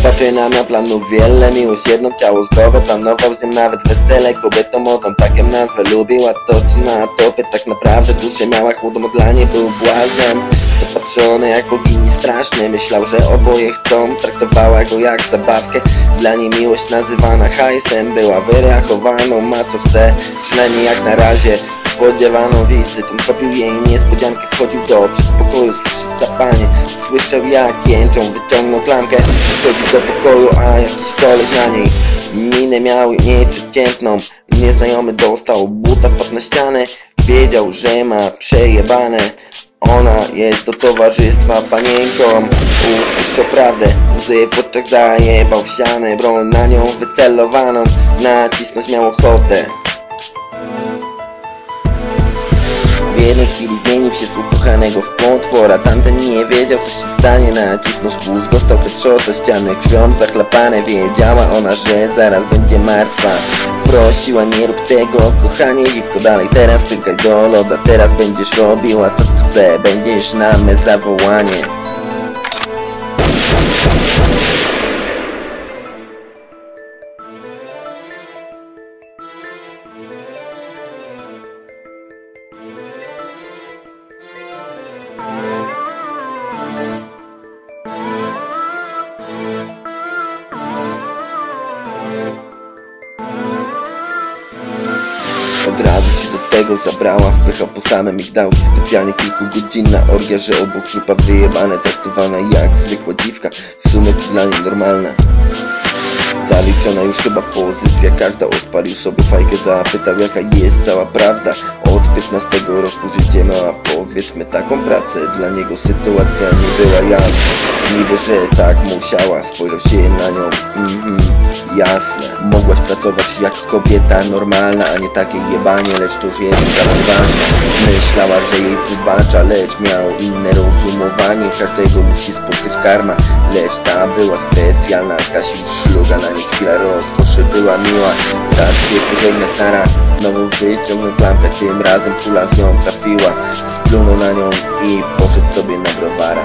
Chłopaczyna miał planów wiele, miłość jedno, ciało zdrowe, planował z nią nawet wesele. Kobietą modną, tak ją nazwę, lubiła to co na topie. Tak naprawdę duszę miała chłodą, dla niej był błaznem. Zapatrzony jak bogini straszny, myślał, że oboje chcą. Traktowała go jak zabawkę, dla niej miłość nazywana hajsem. Była wyrachowaną, ma co chce, przynajmniej jak na razie. Spodziewano wizytą, zrobił jej niespodziankę. Wchodził do przedpokoju, słyszy sapanie. Słyszał jak jęczą, wyciągnął klamkę. Wchodził do pokoju, a jakiś koleś na niej minę miał nieprzeciętną. Nieznajomy dostał buta, wpadł na ścianę. Wiedział, że ma przejebane. Ona jest do towarzystwa panienką. Usłyszał prawdę, łzy w oczach zajebał w ścianę. Broń na nią wycelowaną, nacisnąć miał ochotę. W jednej chwili zmienił się z ukochanego w potwora. Tamten nie wiedział co się stanie, nacisnął spust, dostał headshota, ściany krwią zaklapane. Wiedziała ona, że zaraz będzie martwa. Prosiła, nie rób tego, kochanie dziwko, dalej teraz klikaj do loda. Teraz będziesz robiła to co chce, będziesz na me zawołanie. Od razu się do tego zabrała, wpychał po same migdałki. Specjalnie kilkugodzinna orgia, że obok trupa wyjebane. Traktowana jak zwykła dziwka, w sumie to dla niej normalna. Zaliczona już chyba pozycja, każda odpalił sobie fajkę. Zapytał jaka jest cała prawda. Od 15 roku życie miała, powiedzmy taką pracę. Dla niego sytuacja nie była jasna. Niby, że tak musiała, spojrzał się na nią, jasne. Mogłaś pracować jak kobieta normalna, a nie takie jebanie, lecz to już jest ważne. Myślała, że jej wybacza, lecz miał inne rozumowanie. Każdego musi spotkać karma, lecz ta była specjalna. Skasił szluga, na nie chwila rozkoszy była miła. Czas się pożegnać, nara. Znowu wyciągnął klamkę, tym razem kula z nią trafiła. Splunął na nią i poszedł sobie na browara.